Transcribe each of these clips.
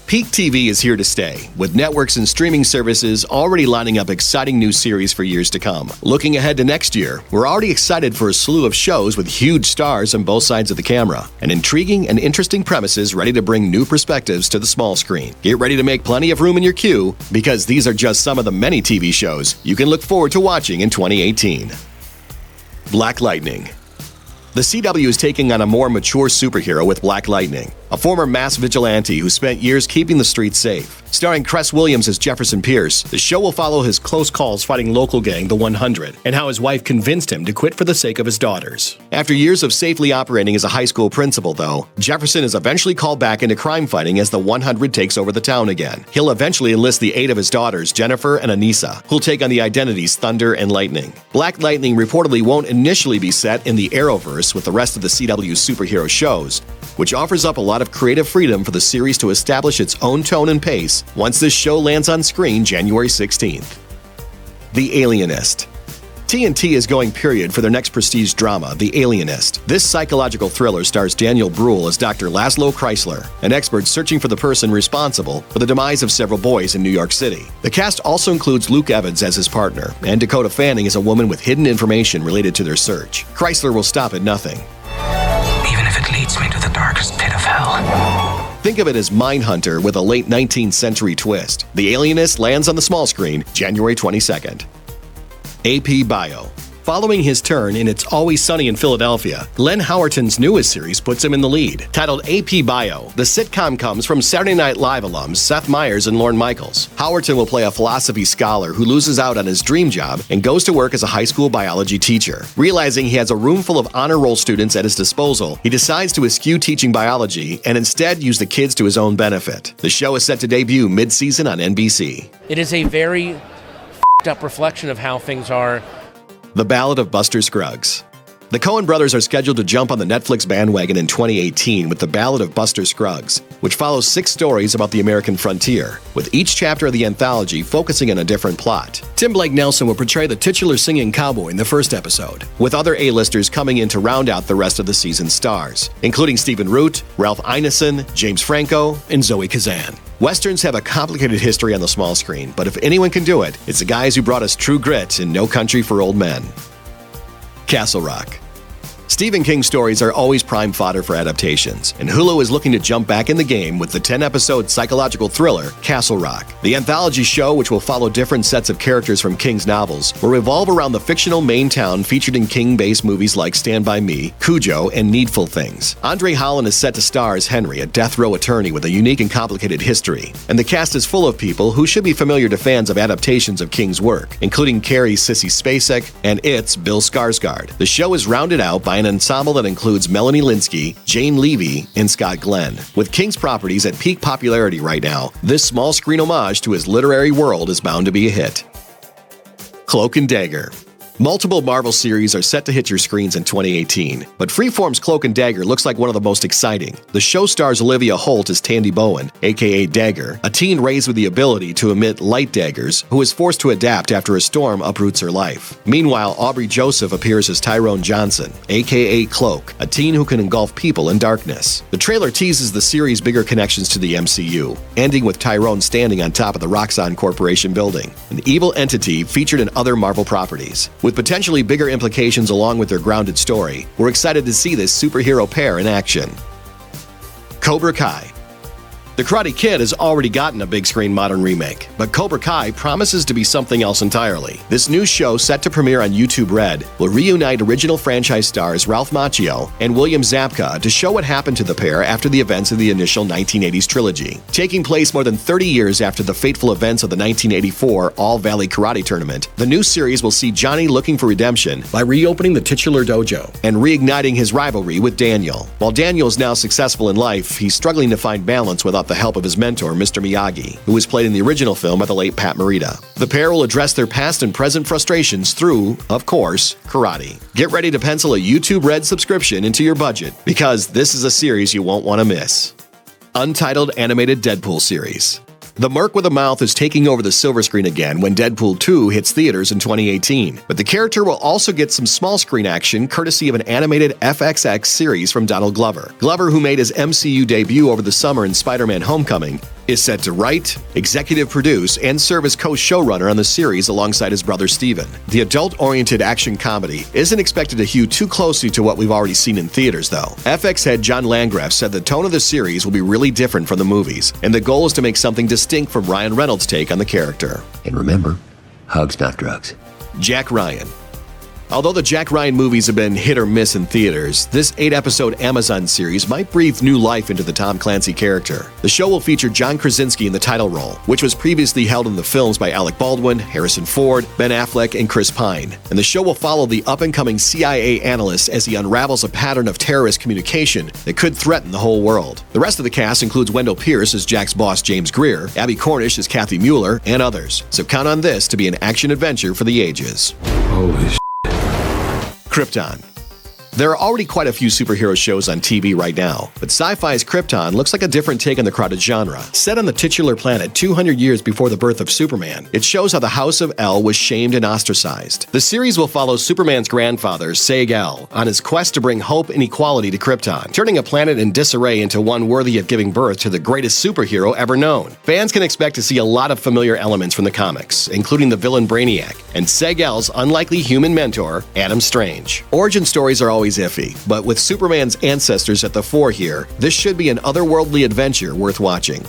Peak TV is here to stay, with networks and streaming services already lining up exciting new series for years to come. Looking ahead to next year, we're already excited for a slew of shows with huge stars on both sides of the camera, and intriguing and interesting premises ready to bring new perspectives to the small screen. Get ready to make plenty of room in your queue, because these are just some of the many TV shows you can look forward to watching in 2018. Black Lightning. The CW is taking on a more mature superhero with Black Lightning, a former mass vigilante who spent years keeping the streets safe. Starring Cress Williams as Jefferson Pierce, the show will follow his close calls fighting local gang The 100 and how his wife convinced him to quit for the sake of his daughters. After years of safely operating as a high school principal, though, Jefferson is eventually called back into crime fighting as The 100 takes over the town again. He'll eventually enlist the aid of his daughters, Jennifer and Anissa, who'll take on the identities Thunder and Lightning. Black Lightning reportedly won't initially be set in the Arrowverse with the rest of the CW's superhero shows, which offers up a lot of creative freedom for the series to establish its own tone and pace once this show lands on screen January 16th. The Alienist. TNT is going period for their next prestige drama, The Alienist. This psychological thriller stars Daniel Bruhl as Dr. Laszlo Chrysler, an expert searching for the person responsible for the demise of several boys in New York City. The cast also includes Luke Evans as his partner, and Dakota Fanning as a woman with hidden information related to their search. Chrysler will stop at nothing. Even if it leads me to the darkest pit of hell. Think of it as Mindhunter with a late 19th century twist. The Alienist lands on the small screen January 22nd. AP Bio. Following his turn in It's Always Sunny in Philadelphia, Glenn Howerton's newest series puts him in the lead. Titled AP Bio, the sitcom comes from Saturday Night Live alums Seth Meyers and Lorne Michaels. Howerton will play a philosophy scholar who loses out on his dream job and goes to work as a high school biology teacher. Realizing he has a room full of honor roll students at his disposal, he decides to eschew teaching biology and instead use the kids to his own benefit. The show is set to debut mid-season on NBC. It is a very up reflection of how things are. The Ballad of Buster Scruggs. The Coen brothers are scheduled to jump on the Netflix bandwagon in 2018 with The Ballad of Buster Scruggs, which follows 6 stories about the American frontier, with each chapter of the anthology focusing on a different plot. Tim Blake Nelson will portray the titular singing cowboy in the first episode, with other A-listers coming in to round out the rest of the season's stars, including Stephen Root, Ralph Ineson, James Franco, and Zoe Kazan. Westerns have a complicated history on the small screen, but if anyone can do it, it's the guys who brought us True Grit and No Country for Old Men. Castle Rock. Stephen King stories are always prime fodder for adaptations, and Hulu is looking to jump back in the game with the 10-episode psychological thriller, Castle Rock. The anthology show, which will follow different sets of characters from King's novels, will revolve around the fictional Maine town featured in King-based movies like Stand By Me, Cujo, and Needful Things. Andre Holland is set to star as Henry, a death row attorney with a unique and complicated history, and the cast is full of people who should be familiar to fans of adaptations of King's work, including Carrie's Sissy Spacek and It's Bill Skarsgård. The show is rounded out by an ensemble that includes Melanie Linsky, Jane Levy, and Scott Glenn. With King's properties at peak popularity right now, this small screen homage to his literary world is bound to be a hit. Cloak and Dagger. Multiple Marvel series are set to hit your screens in 2018, but Freeform's Cloak and Dagger looks like one of the most exciting. The show stars Olivia Holt as Tandy Bowen, aka Dagger, a teen raised with the ability to emit light daggers who is forced to adapt after a storm uproots her life. Meanwhile, Aubrey Joseph appears as Tyrone Johnson, aka Cloak, a teen who can engulf people in darkness. The trailer teases the series' bigger connections to the MCU, ending with Tyrone standing on top of the Roxxon Corporation building, an evil entity featured in other Marvel properties. With potentially bigger implications along with their grounded story, we're excited to see this superhero pair in action. Cobra Kai. The Karate Kid has already gotten a big screen modern remake, but Cobra Kai promises to be something else entirely. This new show, set to premiere on YouTube Red, will reunite original franchise stars Ralph Macchio and William Zabka to show what happened to the pair after the events of the initial 1980s trilogy. Taking place more than 30 years after the fateful events of the 1984 All-Valley Karate Tournament, the new series will see Johnny looking for redemption by reopening the titular dojo and reigniting his rivalry with Daniel. While Daniel is now successful in life, he's struggling to find balance without the help of his mentor, Mr. Miyagi, who was played in the original film by the late Pat Morita. The pair will address their past and present frustrations through, of course, karate. Get ready to pencil a YouTube Red subscription into your budget, because this is a series you won't want to miss. Untitled Animated Deadpool Series. The Merc with a Mouth is taking over the silver screen again when Deadpool 2 hits theaters in 2018, but the character will also get some small screen action courtesy of an animated FXX series from Donald Glover. Glover, who made his MCU debut over the summer in Spider-Man Homecoming, is set to write, executive produce, and serve as co-showrunner on the series alongside his brother Steven. The adult-oriented action comedy isn't expected to hew too closely to what we've already seen in theaters, though. FX head John Landgraf said the tone of the series will be really different from the movies, and the goal is to make something distinct from Ryan Reynolds' take on the character. And remember, hugs, not drugs. Jack Ryan. Although the Jack Ryan movies have been hit or miss in theaters, this 8-episode Amazon series might breathe new life into the Tom Clancy character. The show will feature John Krasinski in the title role, which was previously held in the films by Alec Baldwin, Harrison Ford, Ben Affleck, and Chris Pine. And the show will follow the up-and-coming CIA analyst as he unravels a pattern of terrorist communication that could threaten the whole world. The rest of the cast includes Wendell Pierce as Jack's boss James Greer, Abby Cornish as Kathy Mueller, and others. So count on this to be an action-adventure for the ages. Holy shit. Krypton. There are already quite a few superhero shows on TV right now, but Sci-Fi's Krypton looks like a different take on the crowded genre. Set on the titular planet 200 years before the birth of Superman, it shows how the House of El was shamed and ostracized. The series will follow Superman's grandfather, Sag-El, on his quest to bring hope and equality to Krypton, turning a planet in disarray into one worthy of giving birth to the greatest superhero ever known. Fans can expect to see a lot of familiar elements from the comics, including the villain Brainiac and Sag-El's unlikely human mentor, Adam Strange. Origin stories are always iffy, but with Superman's ancestors at the fore here, this should be an otherworldly adventure worth watching.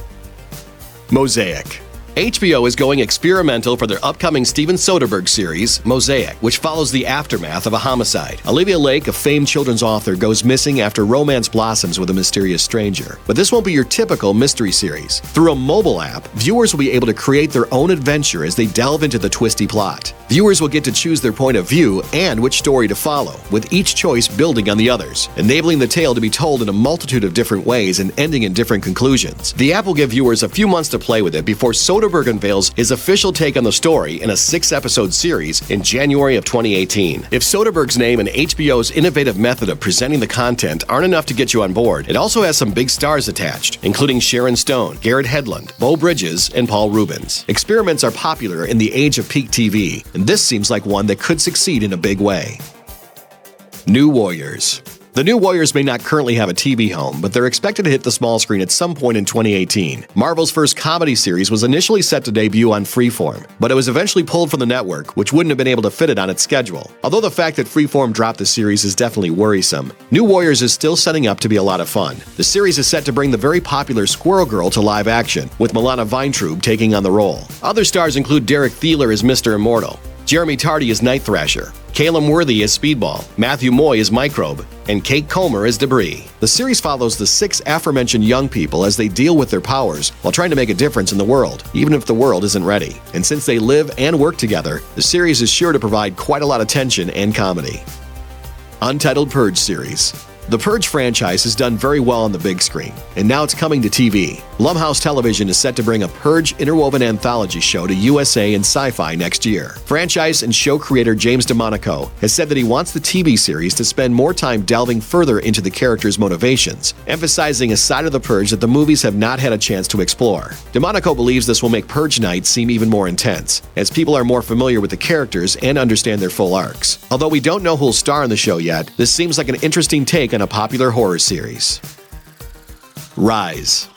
Mosaic. HBO is going experimental for their upcoming Steven Soderbergh series, Mosaic, which follows the aftermath of a homicide. Olivia Lake, a famed children's author, goes missing after romance blossoms with a mysterious stranger. But this won't be your typical mystery series. Through a mobile app, viewers will be able to create their own adventure as they delve into the twisty plot. Viewers will get to choose their point of view and which story to follow, with each choice building on the others, enabling the tale to be told in a multitude of different ways and ending in different conclusions. The app will give viewers a few months to play with it before Soderbergh unveils his official take on the story in a 6-episode series in January of 2018. If Soderbergh's name and HBO's innovative method of presenting the content aren't enough to get you on board, it also has some big stars attached, including Sharon Stone, Garrett Hedlund, Beau Bridges, and Paul Rubens. Experiments are popular in the age of peak TV, and this seems like one that could succeed in a big way. New Warriors. The New Warriors may not currently have a TV home, but they're expected to hit the small screen at some point in 2018. Marvel's first comedy series was initially set to debut on Freeform, but it was eventually pulled from the network, which wouldn't have been able to fit it on its schedule. Although the fact that Freeform dropped the series is definitely worrisome, New Warriors is still setting up to be a lot of fun. The series is set to bring the very popular Squirrel Girl to live action, with Milana Weintraub taking on the role. Other stars include Derek Thieler as Mr. Immortal, Jeremy Tardy as Night Thrasher, Caleb Worthy as Speedball, Matthew Moy as Microbe, and Kate Comer as Debris. The series follows the 6 aforementioned young people as they deal with their powers while trying to make a difference in the world, even if the world isn't ready. And since they live and work together, the series is sure to provide quite a lot of tension and comedy. Untitled Purge series. The Purge franchise has done very well on the big screen, and now it's coming to TV. Blumhouse Television is set to bring a Purge interwoven anthology show to USA and Sci-Fi next year. Franchise and show creator James DeMonaco has said that he wants the TV series to spend more time delving further into the characters' motivations, emphasizing a side of the Purge that the movies have not had a chance to explore. DeMonaco believes this will make Purge Night seem even more intense, as people are more familiar with the characters and understand their full arcs. Although we don't know who'll star in the show yet, this seems like an interesting take on a popular horror series. Rise.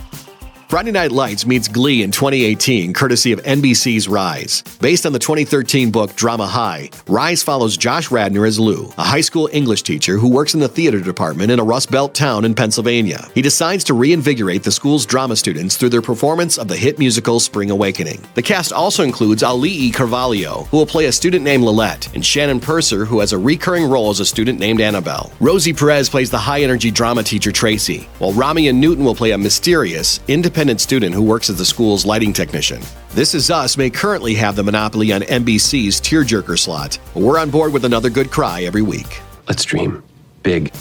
Friday Night Lights meets Glee in 2018, courtesy of NBC's Rise. Based on the 2013 book Drama High, Rise follows Josh Radnor as Lou, a high school English teacher who works in the theater department in a Rust Belt town in Pennsylvania. He decides to reinvigorate the school's drama students through their performance of the hit musical Spring Awakening. The cast also includes Ali'i Carvalho, who will play a student named Lilette, and Shannon Purser, who has a recurring role as a student named Annabelle. Rosie Perez plays the high-energy drama teacher Tracy, while Rami and Newton will play a mysterious, independent student who works as the school's lighting technician. This Is Us may currently have the monopoly on NBC's tearjerker slot, but we're on board with another good cry every week. Let's dream big.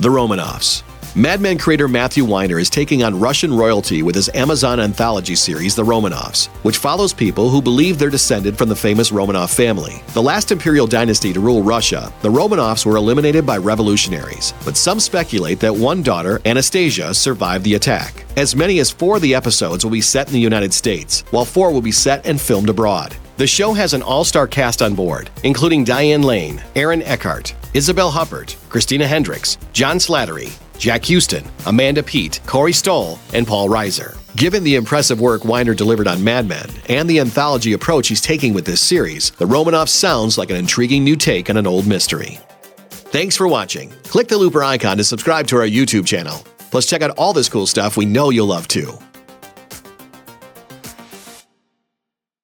The Romanovs. Mad Men creator Matthew Weiner is taking on Russian royalty with his Amazon anthology series, The Romanovs, which follows people who believe they're descended from the famous Romanov family. The last imperial dynasty to rule Russia, the Romanovs were eliminated by revolutionaries, but some speculate that one daughter, Anastasia, survived the attack. As many as 4 of the episodes will be set in the United States, while 4 will be set and filmed abroad. The show has an all-star cast on board, including Diane Lane, Aaron Eckhart, Isabel Huppert, Christina Hendricks, John Slattery, Jack Houston, Amanda Peet, Corey Stoll, and Paul Reiser. Given the impressive work Weiner delivered on Mad Men and the anthology approach he's taking with this series, The Romanoffs sounds like an intriguing new take on an old mystery. Thanks for watching. Click the Looper icon to subscribe to our YouTube channel. Plus, check out all this cool stuff we know you'll love too.